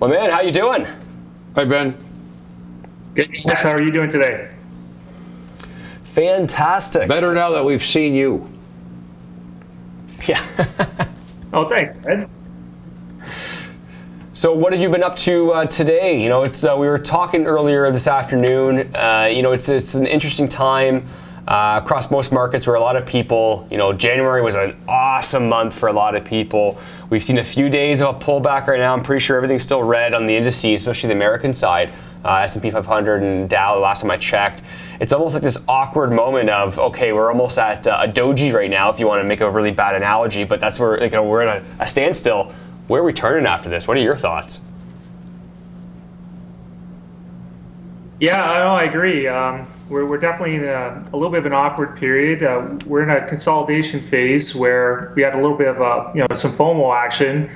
Well, man, how you doing? Hi, Ben. Good. How are you doing today? Fantastic. Better now that we've seen you. Yeah. Oh, thanks, Ed. So what have you been up to today? You know, it's we were talking earlier this afternoon. You know, it's an interesting time across most markets where a lot of people, you know, January was an awesome month for a lot of people. We've seen a few days of a pullback right now. I'm pretty sure everything's still red on the indices, especially the American side, S&P 500 and Dow. The last time I checked, it's almost like this awkward moment of, okay, we're almost at a doji right now, if you want to make a really bad analogy, but that's where, you know, we're in a standstill. Where are we turning after this? What are your thoughts? Yeah, I agree. We're definitely in a little bit of an awkward period. We're in a consolidation phase where we had a little bit of some FOMO action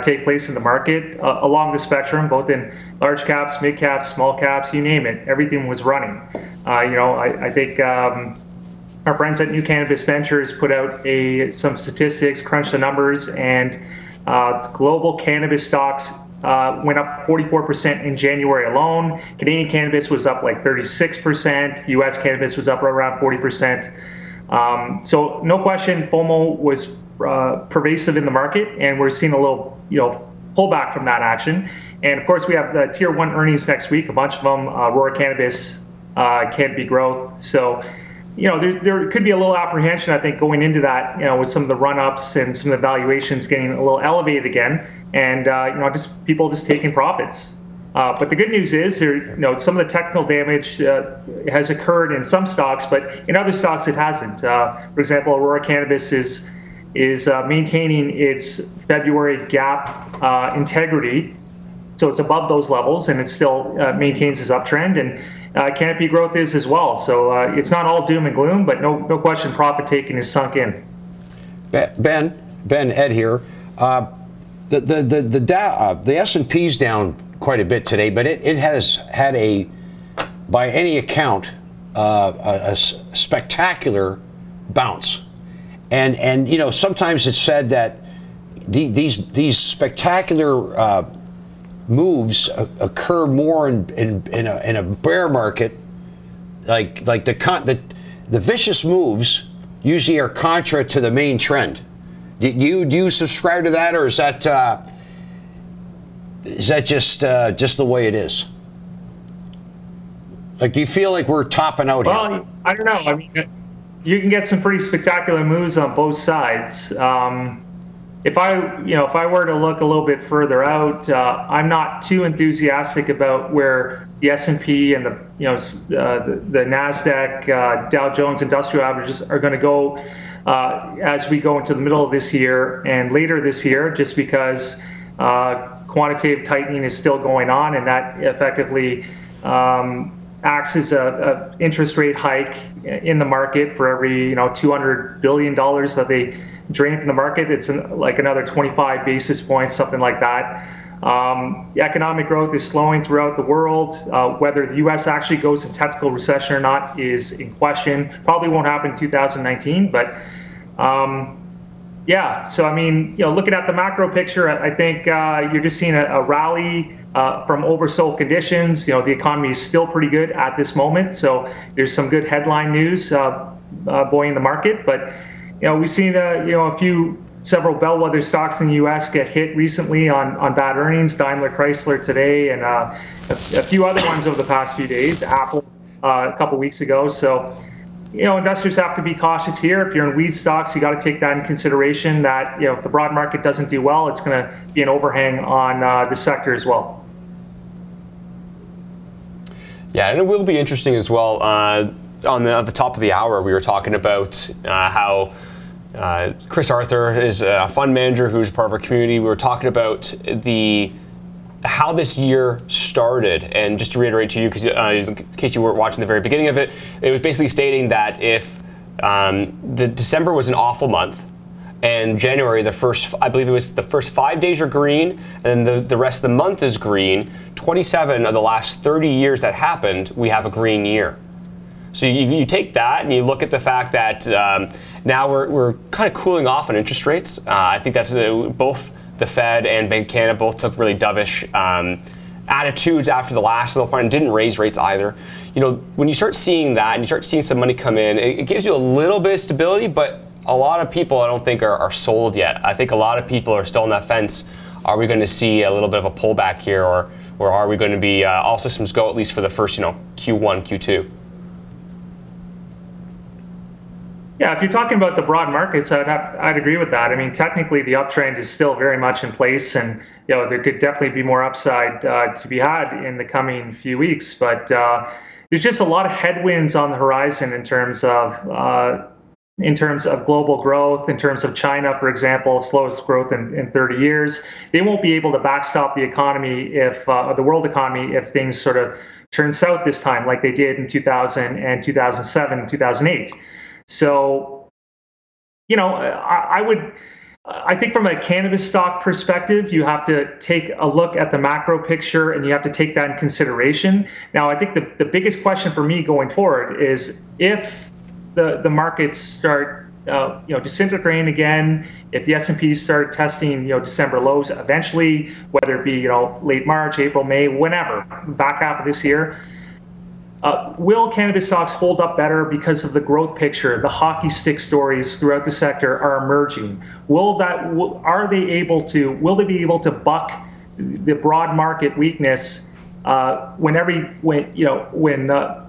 take place in the market along the spectrum, both in large caps, mid caps, small caps, you name it. Everything was running. I think our friends at New Cannabis Ventures put out some statistics, crunched the numbers, and global cannabis stocks went up 44% in January alone. Canadian cannabis was up like 36%. U.S. cannabis was up around 40%. So no question, FOMO was pervasive in the market, and we're seeing a little, pullback from that action. And of course, we have the Tier 1 earnings next week. A bunch of them, Aurora Cannabis, Canopy Growth. So, there could be a little apprehension, I think, going into that, with some of the run-ups and some of the valuations getting a little elevated again, and just people just taking profits. But the good news is, some of the technical damage has occurred in some stocks, but in other stocks it hasn't. For example, Aurora Cannabis is maintaining its February gap integrity, so it's above those levels, and it still maintains its uptrend. And Canopy Growth is as well. So it's not all doom and gloom, but no question, profit taking is sunk in. Ben, Ed here. The S&P's down quite a bit today, but it has had by any account, a spectacular bounce. And sometimes it's said that these spectacular moves occur more in a bear market, like the vicious moves usually are contra to the main trend. Do you subscribe to that, or is that just the way it is? Like, do you feel like we're topping out here? Well, I don't know. I mean, you can get some pretty spectacular moves on both sides. If I were to look a little bit further out, I'm not too enthusiastic about where the S&P and the Nasdaq, Dow Jones Industrial Averages are going to go as we go into the middle of this year and later this year, just because quantitative tightening is still going on, and that effectively acts as a interest rate hike in the market for every $200 billion that they drain from the market. It's like another 25 basis points, something like that. The economic growth is slowing throughout the world. Whether the U.S. actually goes in technical recession or not is in question. Probably won't happen in 2019, but yeah. So I mean, looking at the macro picture, I think you're just seeing a rally from oversold conditions. The economy is still pretty good at this moment, so there's some good headline news buoying the market, but. We've seen several bellwether stocks in the U.S. get hit recently on bad earnings. Daimler Chrysler today, and a few other ones over the past few days. Apple a couple weeks ago. So, investors have to be cautious here. If you're in weed stocks, you got to take that in consideration. That if the broad market doesn't do well, it's going to be an overhang on the sector as well. Yeah, and it will be interesting as well. At the top of the hour, we were talking about how. Chris Arthur is a fund manager who's part of our community. We were talking about how this year started, and just to reiterate to you, because in case you weren't watching the very beginning of it, it was basically stating that if the December was an awful month, and January, I believe it was the first 5 days are green, and then the rest of the month is green. 27 of the last 30 years that happened, we have a green year. So you take that and you look at the fact that now we're kind of cooling off on interest rates. I think that's both the Fed and Bank of Canada both took really dovish attitudes after the last little point and didn't raise rates either. You know, when you start seeing that and you start seeing some money come in, it gives you a little bit of stability, but a lot of people I don't think are sold yet. I think a lot of people are still on that fence. Are we going to see a little bit of a pullback here, or are we going to be all systems go at least for the first, you know, Q1, Q2? Yeah, if you're talking about the broad markets, I'd agree with that. I mean, technically, the uptrend is still very much in place, and you know there could definitely be more upside to be had in the coming few weeks. But there's just a lot of headwinds on the horizon in terms of global growth, in terms of China, for example, slowest growth in 30 years. They won't be able to backstop the economy if the world economy if things sort of turn south this time, like they did in 2000 and 2007 and 2008. So, you know, I think from a cannabis stock perspective, you have to take a look at the macro picture and you have to take that in consideration. Now, I think the biggest question for me going forward is if the markets start, disintegrating again, if the S&Ps start testing, December lows eventually, whether it be, late March, April, May, whenever, back half of this year, will cannabis stocks hold up better because of the growth picture? The hockey stick stories throughout the sector are emerging. Will they be able to buck the broad market weakness when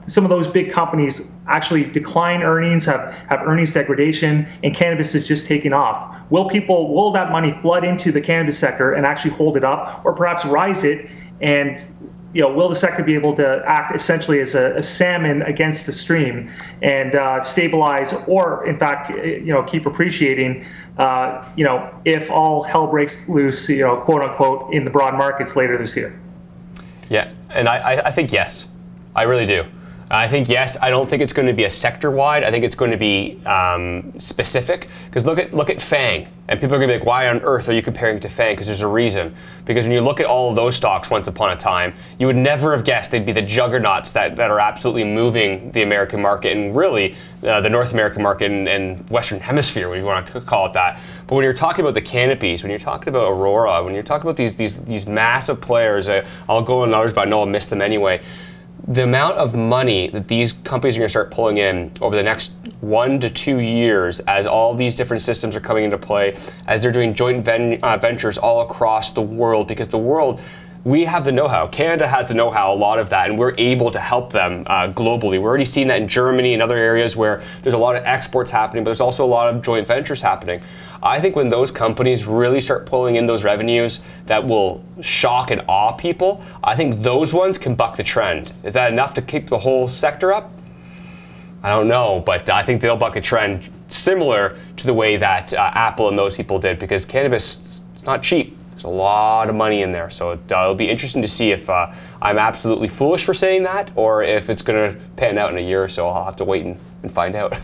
some of those big companies actually decline earnings, have earnings degradation, and cannabis is just taking off? Will that money flood into the cannabis sector and actually hold it up, or perhaps rise it? And will the sector be able to act essentially as a salmon against the stream and stabilize, or in fact, keep appreciating, if all hell breaks loose, quote unquote, in the broad markets later this year? Yeah, and I think yes, I really do. I think yes. I don't think it's going to be a sector-wide. I think it's going to be specific. Because look at FANG, and people are going to be like, "Why on earth are you comparing it to FANG?" Because there's a reason. Because when you look at all of those stocks, once upon a time, you would never have guessed they'd be the juggernauts that are absolutely moving the American market, and really the North American market and Western Hemisphere, when you want to call it that. But when you're talking about the Canopies, when you're talking about Aurora, when you're talking about these massive players, I'll go on others, but I know I'll miss them anyway. The amount of money that these companies are going to start pulling in over the next 1 to 2 years as all these different systems are coming into play, as they're doing joint ventures all across the world, because the world, we have the know-how. Canada has the know-how, a lot of that, and we're able to help them globally. We're already seeing that in Germany and other areas where there's a lot of exports happening, but there's also a lot of joint ventures happening. I think when those companies really start pulling in those revenues that will shock and awe people, I think those ones can buck the trend. Is that enough to keep the whole sector up? I don't know, but I think they'll buck a trend similar to the way that Apple and those people did, because cannabis, it's not cheap. There's a lot of money in there, so it'll be interesting to see if I'm absolutely foolish for saying that, or if it's going to pan out in a year or so. I'll have to wait and find out.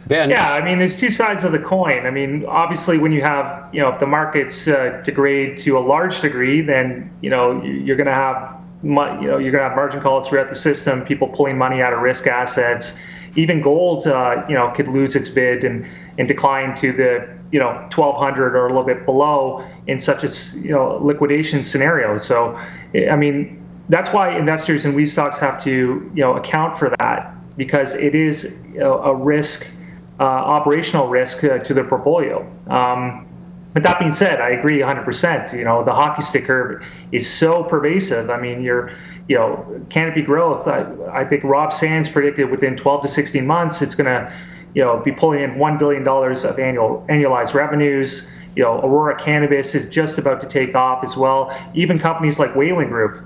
Ben? Yeah, I mean, there's two sides of the coin. I mean, obviously, when you have, if the markets degrade to a large degree, then you're going to have, margin calls throughout the system, people pulling money out of risk assets. Even gold, could lose its bid and decline to the 1,200 or a little bit below in such a liquidation scenario. So, I mean, that's why investors in WE stocks have to account for that, because it is a risk. Operational risk to their portfolio. But that being said, I agree 100%. The hockey stick curve is so pervasive. I mean, Canopy Growth, I think Rob Sands predicted within 12 to 16 months, it's going to be pulling in $1 billion of annualized revenues. Aurora Cannabis is just about to take off as well. Even companies like Whaling Group,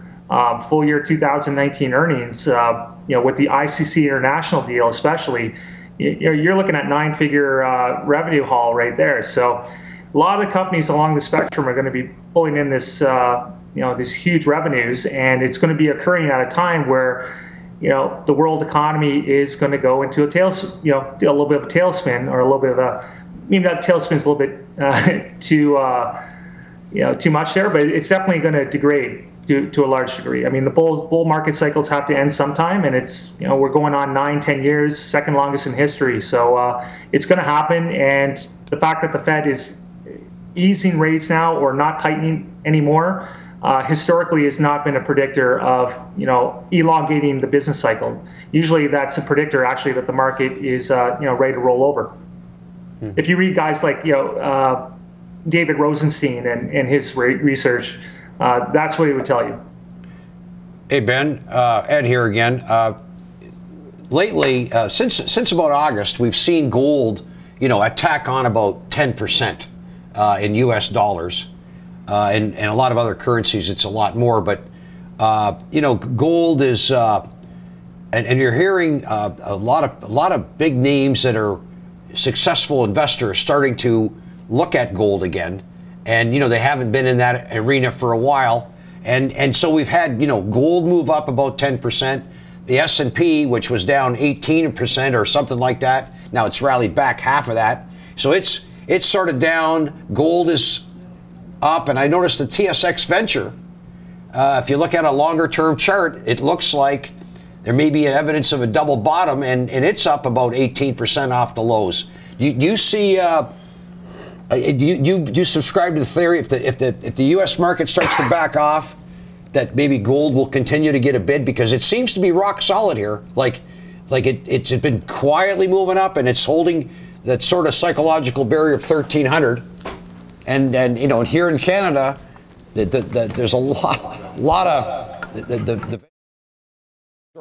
full year 2019 earnings, with the ICC International deal especially, you're looking at 9-figure revenue haul right there. So a lot of companies along the spectrum are going to be pulling in this, these huge revenues, and it's going to be occurring at a time where, the world economy is going to go into a a little bit of a tailspin, or a little bit of a, maybe that tailspin's a little bit too much there, but it's definitely going to degrade to a large degree. I mean, the bull market cycles have to end sometime, and it's, we're going on 9-10 years, second longest in history. So it's going to happen. And the fact that the Fed is easing rates now or not tightening anymore, historically has not been a predictor of, elongating the business cycle. Usually that's a predictor actually that the market is, ready to roll over. If you read guys like, David Rosenstein and his research, that's what he would tell you. Hey, Ben, Ed here again. Lately, since about August, we've seen gold, attack on about 10% in U.S. dollars. And a lot of other currencies, it's a lot more. But, gold is, and you're hearing a lot of big names that are successful investors starting to look at gold again. And, they haven't been in that arena for a while. And so we've had, gold move up about 10%. The S&P, which was down 18% or something like that, now it's rallied back half of that. So it's sort of down. Gold is up, and I noticed the TSX Venture. If you look at a longer-term chart, it looks like there may be evidence of a double bottom, and it's up about 18% off the lows. Do you see? Do you subscribe to the theory if the U.S. market starts to back off, that maybe gold will continue to get a bid, because it seems to be rock solid here. Like it's been quietly moving up, and it's holding that sort of psychological barrier of 1,300. And here in Canada, there's a lot of the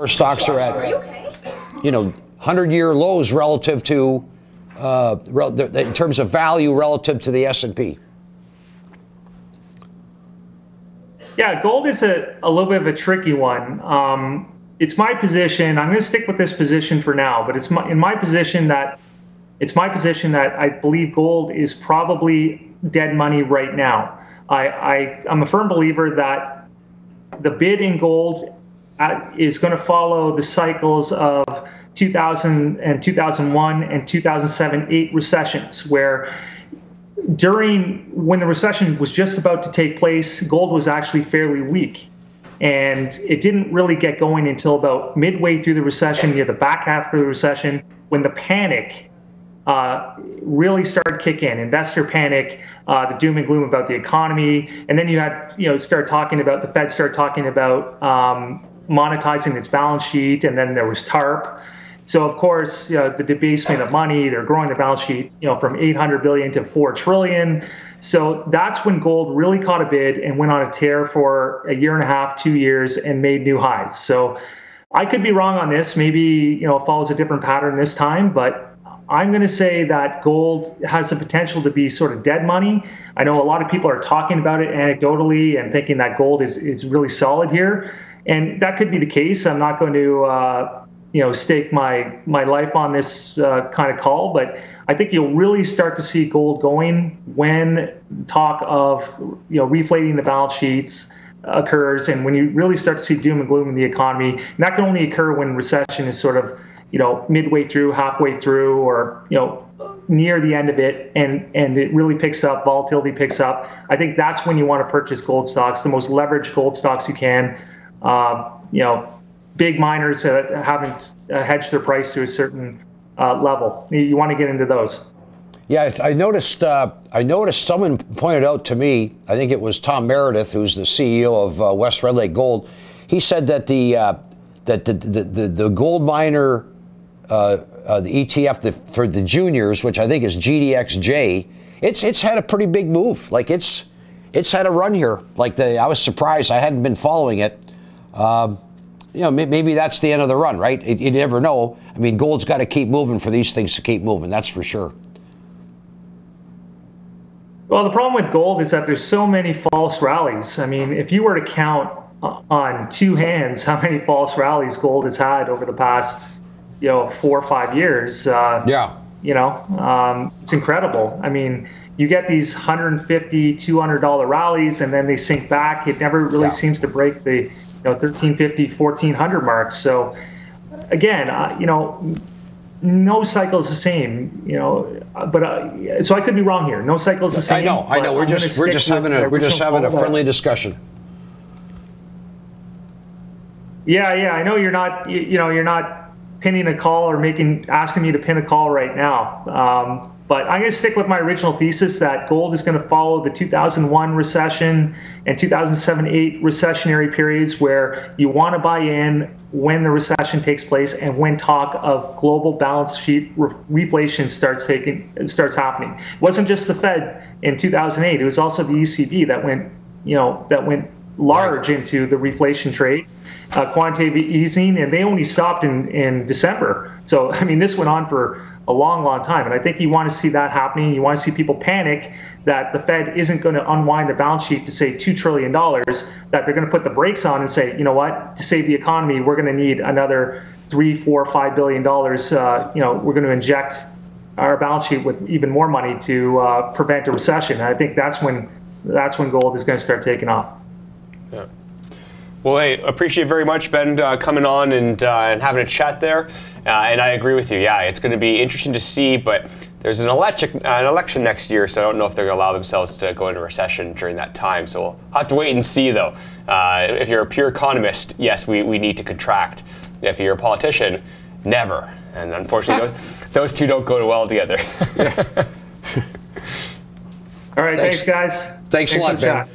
stocks are at 100-year lows relative to in terms of value relative to the S&P. Yeah, gold is a little bit of a tricky one. It's my position. I'm going to stick with this position for now, but it's my position that I believe gold is probably dead money right now. I'm a firm believer that the bid in gold is going to follow the cycles of 2000 and 2001 and 2007-8 recessions, where when the recession was just about to take place, gold was actually fairly weak. And it didn't really get going until about midway through the recession, near the back half of the recession, when the panic really started to kick in. Investor panic, the doom and gloom about the economy. And then you had, the Fed started talking about monetizing its balance sheet. And then there was TARP. So, of course, the debasement of money, they're growing the balance sheet, from 800 billion to 4 trillion. So that's when gold really caught a bid and went on a tear for a year and a half, 2 years, and made new highs. So I could be wrong on this. Maybe, it follows a different pattern this time, but I'm going to say that gold has the potential to be sort of dead money. I know a lot of people are talking about it anecdotally and thinking that gold is really solid here. And that could be the case. I'm not going to stake my life on this kind of call, but I think you'll really start to see gold going when talk of reflating the balance sheets occurs, and when you really start to see doom and gloom in the economy. And that can only occur when recession is sort of midway through, halfway through, or near the end of it, and it really picks up, volatility picks up. I think that's when you want to purchase gold stocks, the most leveraged gold stocks you can. Big miners that haven't hedged their price to a certain level. You want to get into those. Yeah, I noticed someone pointed out to me, I think it was Tom Meredith, who's the CEO of West Red Lake Gold. He said that the gold miner, the ETF for the juniors, which I think is GDXJ, it's had a pretty big move. Like it's had a run here. I was surprised. I hadn't been following it. Maybe that's the end of the run, right? You never know. I mean, gold's got to keep moving for these things to keep moving. That's for sure. Well, the problem with gold is that there's so many false rallies. I mean, if you were to count on two hands how many false rallies gold has had over the past, 4 or 5 years, it's incredible. I mean, you get these $150, $200 rallies, and then they sink back. It never really seems to break the $1,350, $1,400 marks. So again, no cycle is the same, but so I could be wrong here. No cycle is the same. I know. We're just having a friendly discussion. Yeah. I know you're not, you're not pinning a call or asking me to pin a call right now. But I'm going to stick with my original thesis that gold is going to follow the 2001 recession and 2007-8 recessionary periods, where you want to buy in when the recession takes place and when talk of global balance sheet reflation starts happening. It wasn't just the Fed in 2008; it was also the ECB that went large into the reflation trade, quantitative easing, and they only stopped in December. So I mean, this went on for a long, long time. And I think you want to see that happening. You want to see people panic that the Fed isn't going to unwind the balance sheet to say $2 trillion, that they're going to put the brakes on and say, you know what, to save the economy, we're going to need another $3, $4, $5 billion. We're going to inject our balance sheet with even more money to prevent a recession. And I think that's when gold is going to start taking off. Yeah. Well, hey, appreciate very much, Ben, coming on and having a chat there. And I agree with you. Yeah, it's going to be interesting to see, but there's an election next year, so I don't know if they're going to allow themselves to go into recession during that time. So we'll have to wait and see, though. If you're a pure economist, yes, we need to contract. If you're a politician, never. And unfortunately, those two don't go well together. All right, thanks guys. Thanks a lot, Ben.